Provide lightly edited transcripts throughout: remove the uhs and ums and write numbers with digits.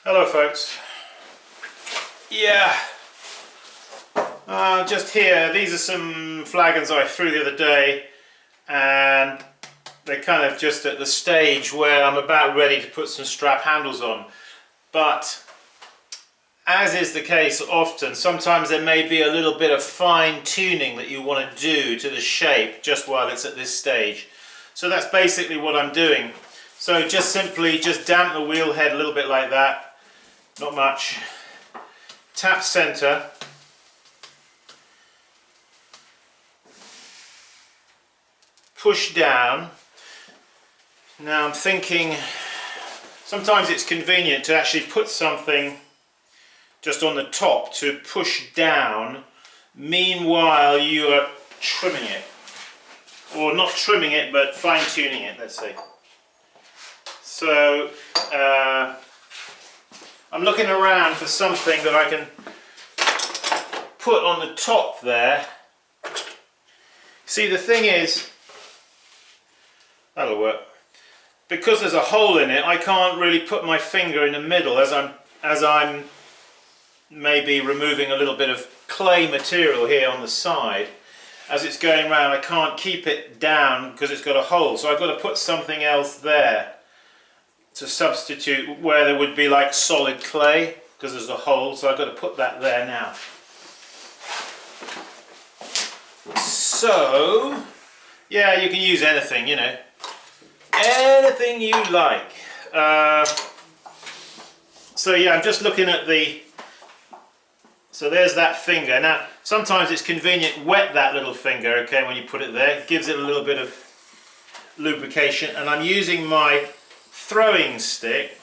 Hello folks. Yeah, just here, these are some flagons I threw the other day, and they're kind of just at the stage where I'm about ready to put some strap handles on. But as is the case often, sometimes there may be a little bit of fine tuning that you want to do to the shape just while it's at this stage. So that's basically what I'm doing. So just simply damp the wheel head a little bit like that. Not much. Tap center. Push down. Now I'm thinking sometimes it's convenient to actually put something just on the top to push down meanwhile you are trimming it. Or not trimming it, but fine-tuning it, let's say. So I'm looking around for something that I can put on the top there. See, the thing is, that'll work. Because there's a hole in it, I can't really put my finger in the middle as I'm maybe removing a little bit of clay material here on the side. As it's going around, I can't keep it down because it's got a hole. So I've got to put something else there to substitute where there would be like solid clay because there's a hole. So I've got to put that there now. So, yeah, you can use anything, you know. Anything you like. So yeah, I'm just looking at the... So there's that finger. Now, sometimes it's convenient, wet that little finger, okay, when you put it there. It gives it a little bit of lubrication. And I'm using my throwing stick.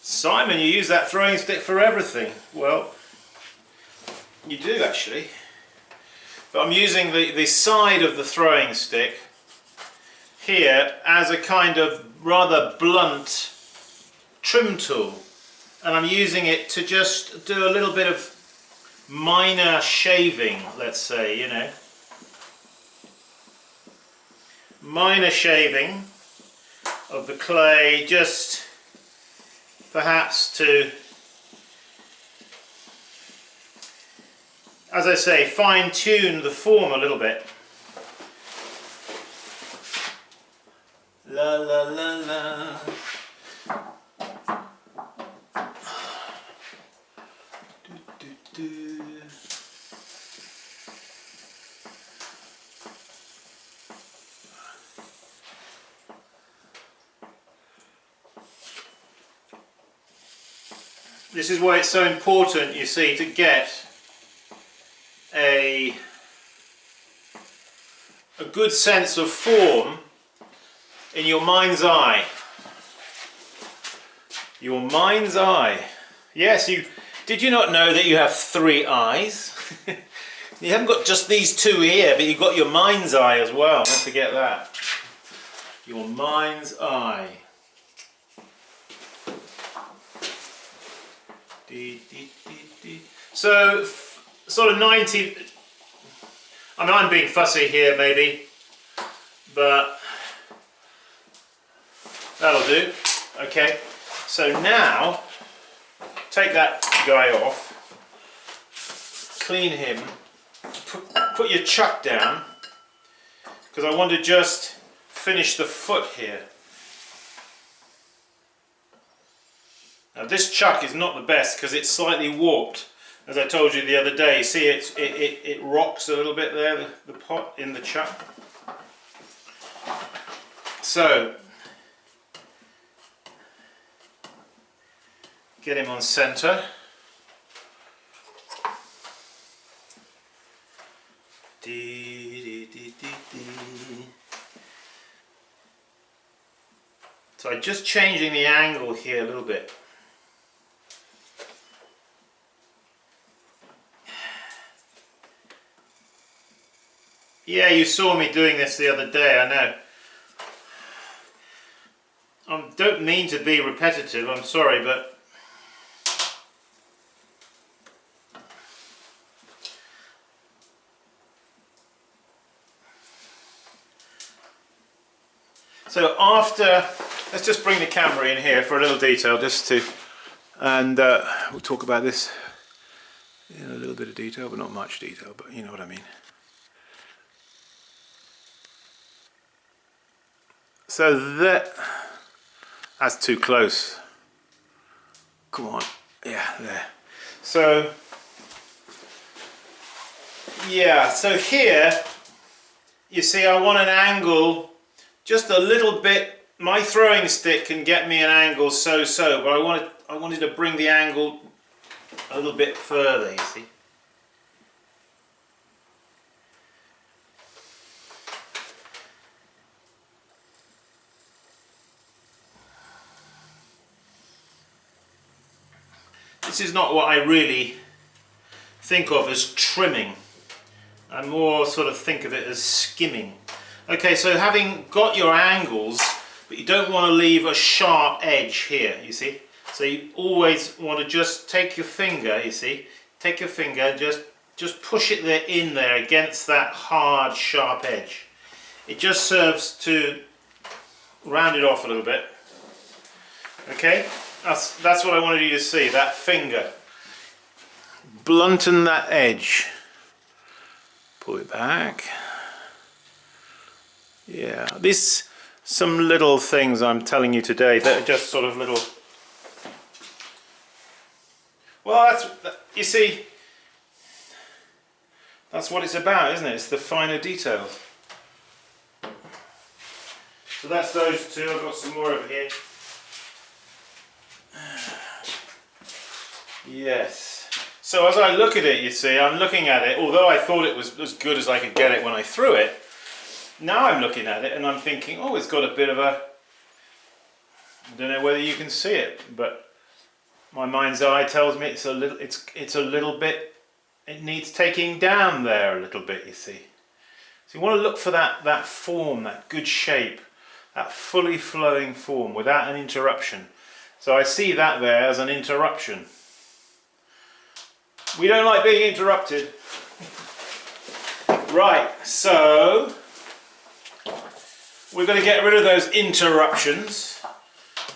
Simon, you use that throwing stick for everything. Well, you do actually. But I'm using the side of the throwing stick here as a kind of rather blunt trim tool, and I'm using it to just do a little bit of minor shaving, let's say, you know, minor shaving of the clay, just perhaps to, as I say, fine tune the form a little bit. La la la la. This is why it's so important, you see, to get a good sense of form in your mind's eye. Your mind's eye. Yes, did you not know that you have 3 eyes? You haven't got just these 2 here, but you've got your mind's eye as well. Don't forget that. Your mind's eye. So, sort of 90, I mean, I'm being fussy here maybe, but that'll do. Okay, so now take that guy off, clean him, put your chuck down, because I want to just finish the foot here. Now this chuck is not the best because it's slightly warped, as I told you the other day. See, it rocks a little bit there, the pot in the chuck. So, get him on center. So I'm just changing the angle here a little bit. Yeah, you saw me doing this the other day, I know. I don't mean to be repetitive, I'm sorry, but so after let's just bring the camera in here for a little detail, just to, and we'll talk about this in a little bit of detail, but not much detail, but you know what I mean. So that's too close. Come on, yeah, there. So yeah, so here you see I want an angle just a little bit. My throwing stick can get me an angle so-so, but I wanted to bring the angle a little bit further, you see. This is not what I really think of as trimming. I more sort of think of it as skimming. Okay, so having got your angles, but you don't want to leave a sharp edge here, you see. So you always want to just take your finger, you see, take your finger and just push it there in there against that hard, sharp edge. It just serves to round it off a little bit. Okay, that's what I wanted you to see, that finger. Blunten that edge. Pull it back. Yeah, some little things I'm telling you today that are just sort of little. Well, you see, that's what it's about, isn't it? It's the finer details. So that's those two. I've got some more over here. Yes. So as I look at it, you see, I'm looking at it, although I thought it was as good as I could get it when I threw it, now I'm looking at it and I'm thinking, oh, it's got a bit of a, I don't know whether you can see it, but my mind's eye tells me it's a little bit, it needs taking down there a little bit, you see. So you want to look for that form, that good shape, that fully flowing form without an interruption. So I see that there as an interruption. We don't like being interrupted. Right, so we're going to get rid of those interruptions.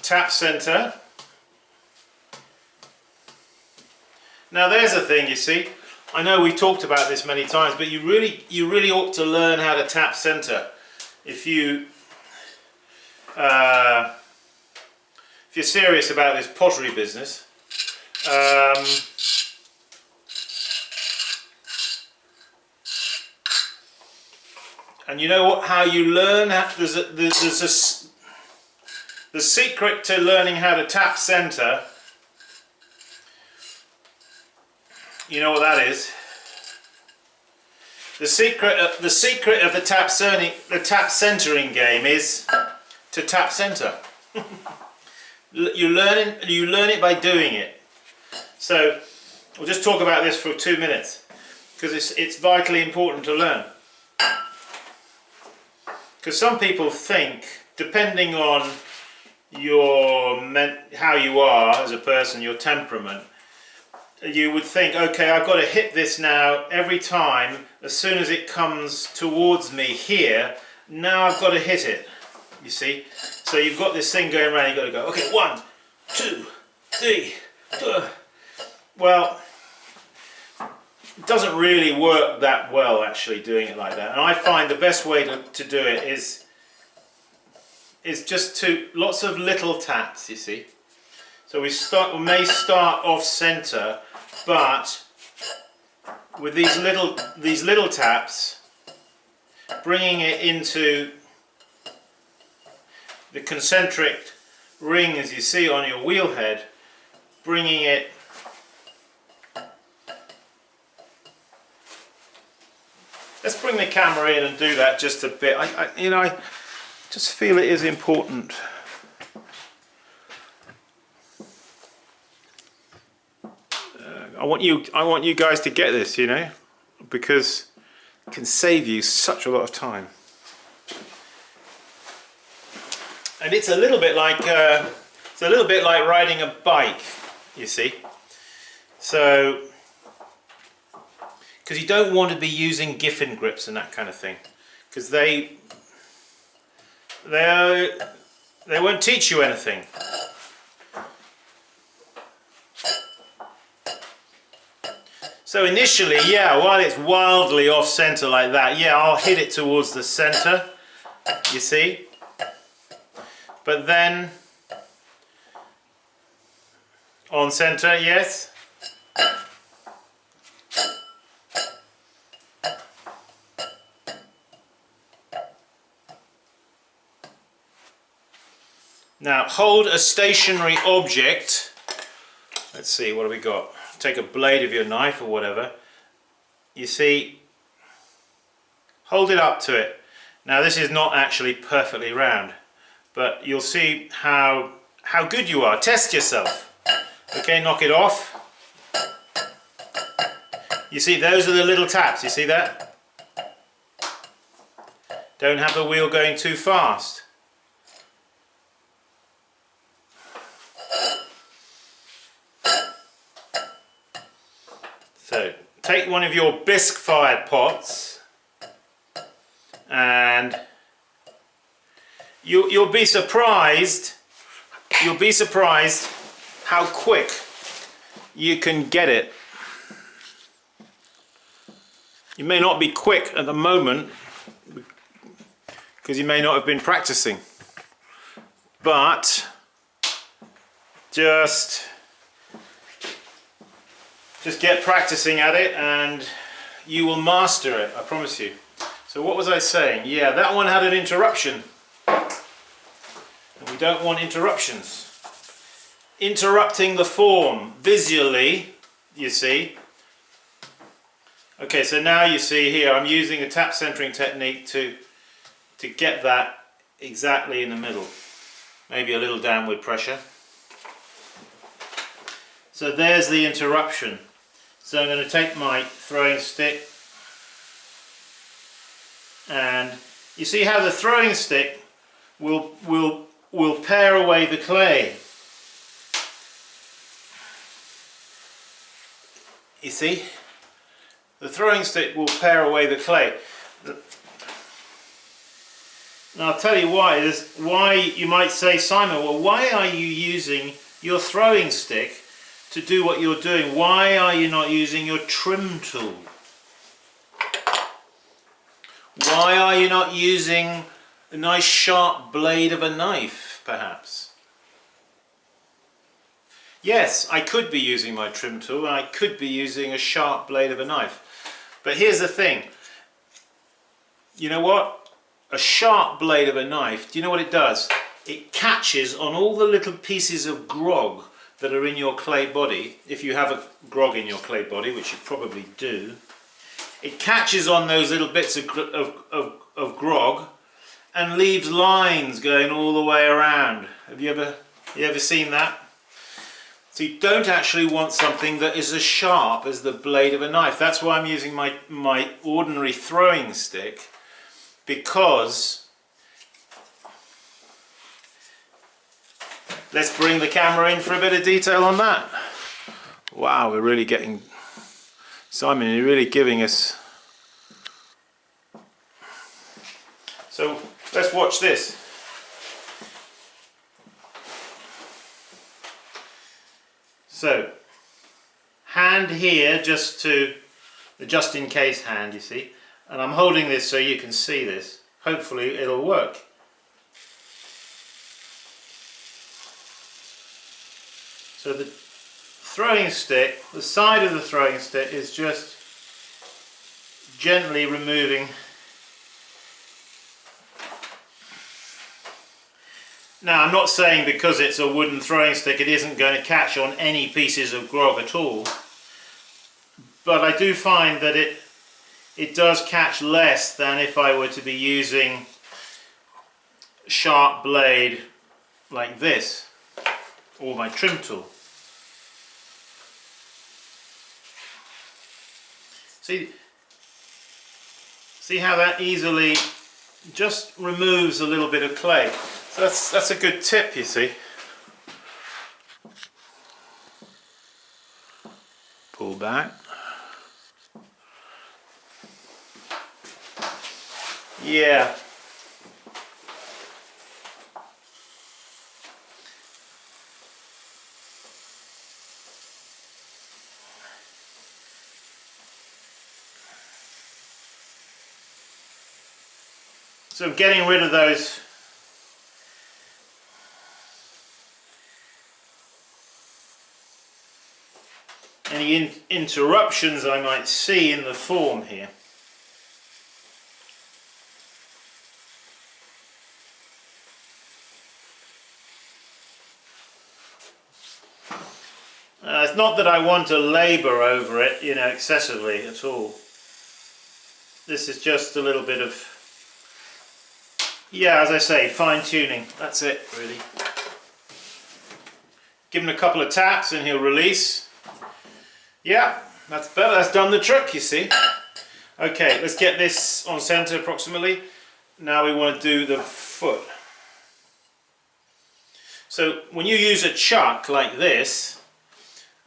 Tap center. Now there's a thing, you see. I know we've talked about this many times, but you really ought to learn how to tap center if you're serious about this pottery business. And you know what? How you learn? The secret to learning how to tap center. You know what that is? The secret of the tap centering game is to tap center. You learn it by doing it. So we'll just talk about this for 2 minutes because it's vitally important to learn. Because some people think, depending on how you are as a person, your temperament, you would think, okay, I've got to hit this now every time. As soon as it comes towards me here, now I've got to hit it. You see? So you've got this thing going around, you've got to go, okay, 1, 2, 3, 4. Well, it doesn't really work that well actually doing it like that, and I find the best way to do it is just lots of little taps, you see. So we may start off center, but with these little taps, bringing it into the concentric ring as you see on your wheel head, bringing it Let's bring the camera in and do that just a bit. I just feel it is important. I want you guys to get this, you know, because it can save you such a lot of time. And it's a little bit like riding a bike, you see. So, because you don't want to be using Giffen grips and that kind of thing, because they're they won't teach you anything. So initially, yeah, while it's wildly off center like that, yeah, I'll hit it towards the center, you see? But then, on center, yes. Now, hold a stationary object. Let's see, what have we got? Take a blade of your knife or whatever. You see, hold it up to it. Now, this is not actually perfectly round, but you'll see how good you are. Test yourself. Okay, knock it off. You see, those are the little taps. You see that? Don't have the wheel going too fast. So, take one of your bisque-fired pots, and you'll be surprised. You'll be surprised how quick you can get it. You may not be quick at the moment because you may not have been practicing, but just get practicing at it and you will master it, I promise you. So what was I saying? Yeah, that one had an interruption. And we don't want interruptions. Interrupting the form visually, you see. Okay, so now you see here I'm using a tap centering technique to get that exactly in the middle. Maybe a little downward pressure. So there's the interruption. So I'm going to take my throwing stick, and you see how the throwing stick will pare away the clay. You see? The throwing stick will pare away the clay. Now I'll tell you why you might say, Simon, well, why are you using your throwing stick to do what you're doing? Why are you not using your trim tool? Why are you not using a nice sharp blade of a knife, perhaps? Yes, I could be using my trim tool and I could be using a sharp blade of a knife. But here's the thing. You know what? A sharp blade of a knife, do you know what it does? It catches on all the little pieces of grog that are in your clay body. If you have a grog in your clay body, which you probably do, it catches on those little bits of grog and leaves lines going all the way around. Have you ever seen that? So you don't actually want something that is as sharp as the blade of a knife. That's why I'm using my ordinary throwing stick, because let's bring the camera in for a bit of detail on that. Wow, we're really getting... Simon, you're really giving us... So, let's watch this. So, hand here, just in case hand, you see. And I'm holding this so you can see this. Hopefully it'll work. So the throwing stick, the side of the throwing stick is just gently removing. Now I'm not saying because it's a wooden throwing stick it isn't going to catch on any pieces of grog at all, but I do find that it does catch less than if I were to be using a sharp blade like this, or my trim tool. See how that easily just removes a little bit of clay. So that's a good tip, you see. Pull back. Yeah. So I'm getting rid of those any interruptions I might see in the form here. It's not that I want to labour over it, you know, excessively at all. This is just a little bit of, yeah, as I say, fine-tuning. That's it, really. Give him a couple of taps and he'll release. Yeah, that's better. That's done the trick, you see. Okay, let's get this on centre approximately. Now we want to do the foot. So when you use a chuck like this,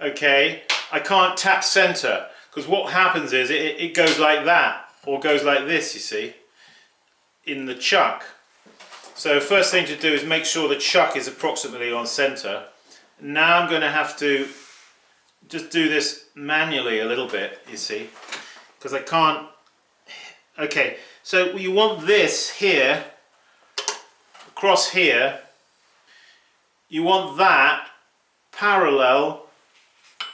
okay, I can't tap centre, because what happens is it goes like that, or goes like this, you see, in the chuck. So first thing to do is make sure the chuck is approximately on centre. Now I'm going to have to just do this manually a little bit, you see, because I can't. Okay, so you want this here, across here, you want that parallel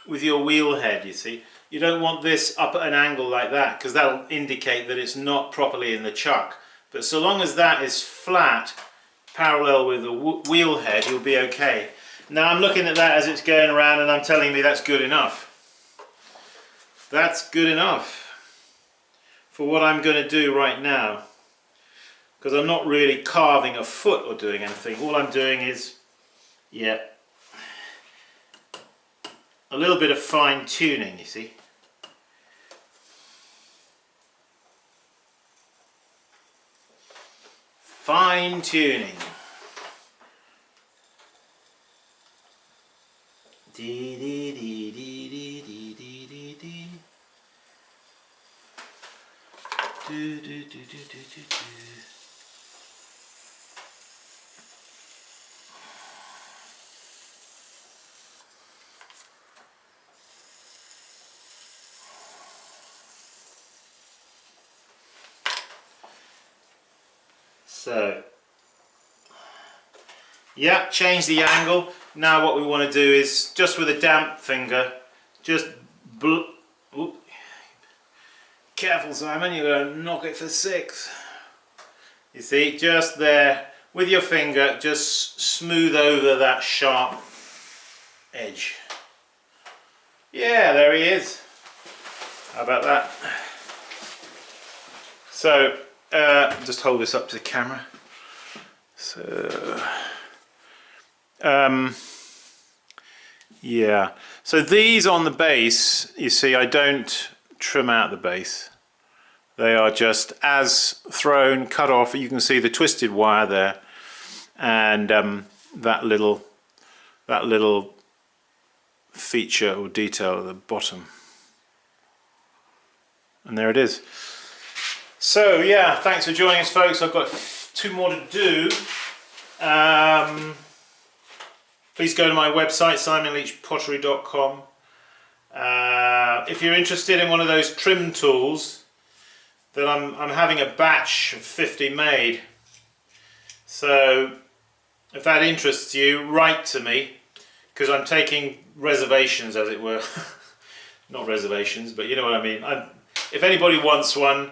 with your wheel head, you see. You don't want this up at an angle like that, because that'll indicate that it's not properly in the chuck. But so long as that is flat, parallel with the wheel head, you'll be okay. Now I'm looking at that as it's going around and I'm telling me that's good enough. That's good enough for what I'm going to do right now. Because I'm not really carving a foot or doing anything. All I'm doing is, yeah, a little bit of fine tuning, you see. Fine tuning. Dee dee dee dee dee dee dee dee dee. Do do do do do do do. So, yeah, change the angle. Now what we want to do is, just with a damp finger, just oop. Careful, Simon, you're going to knock it for 6. You see, just there, with your finger, just smooth over that sharp edge. Yeah, there he is. How about that? So, just hold this up to the camera. So, yeah. So these on the base, you see, I don't trim out the base. They are just as thrown, cut off. You can see the twisted wire there, and that little feature or detail at the bottom. And there it is. So yeah, thanks for joining us, folks. I've got 2 more to do. Please go to my website, simonleachpottery.com. If you're interested in one of those trim tools, then I'm having a batch of 50 made. So if that interests you, write to me, because I'm taking reservations, as it were. Not reservations, but you know what I mean. If anybody wants one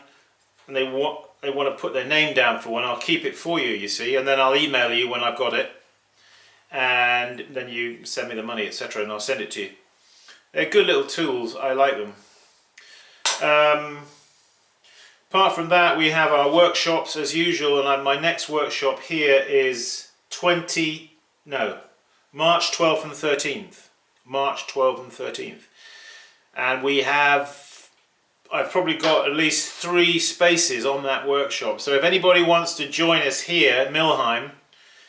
and they want to put their name down for one, I'll keep it for you, you see, and then I'll email you when I've got it, and then you send me the money, etc., and I'll send it to you. They're good little tools. I like them. Apart from that, we have our workshops as usual, and my next workshop here is March 12th and 13th. March 12th and 13th. And I've probably got at least 3 spaces on that workshop. So if anybody wants to join us here, Millheim,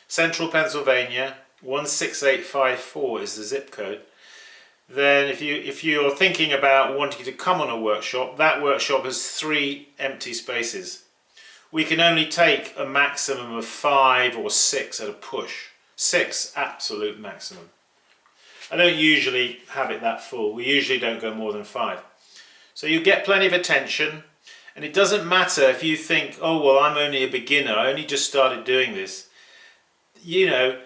Central Pennsylvania, 16854 is the zip code. Then if you're thinking about wanting to come on a workshop, that workshop has 3 empty spaces. We can only take a maximum of 5 or 6 at a push. 6 absolute maximum. I don't usually have it that full. We usually don't go more than 5. So you get plenty of attention, And it doesn't matter if you think, oh well, I'm only a beginner, I only just started doing this. You know,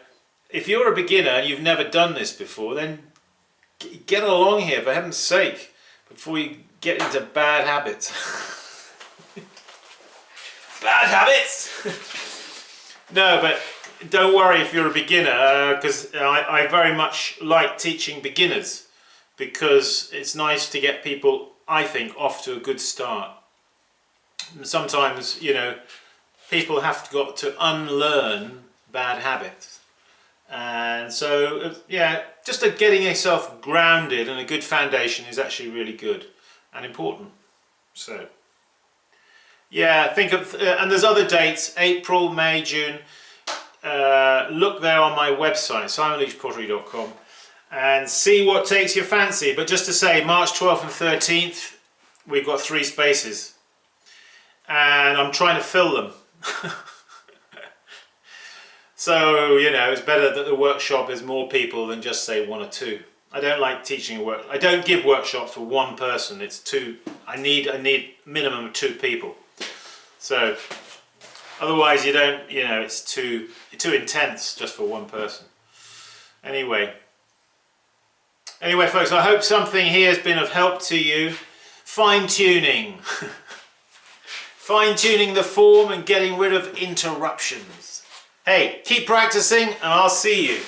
if you're a beginner and you've never done this before, then get along here, for heaven's sake, before you get into bad habits. Bad habits! No, but don't worry if you're a beginner, because I very much like teaching beginners, because it's nice to get people, I think, off to a good start. Sometimes, you know, people have got to unlearn bad habits. And so, yeah, just getting yourself grounded and a good foundation is actually really good and important. So, yeah, think of, and there's other dates, April, May, June. Look there on my website, simonleachpottery.com, and see what takes your fancy. But just to say, March 12th and 13th, we've got 3 spaces. And I'm trying to fill them. So, you know, it's better that the workshop is more people than just say 1 or 2. I don't like teaching a work. I don't give workshops for 1 person. It's 2. I need minimum of 2 people. So otherwise you don't, you know, it's too intense just for 1 person. Anyway folks, I hope something here has been of help to you. Fine-tuning. Fine-tuning the form and getting rid of interruptions. Hey, keep practicing and I'll see you.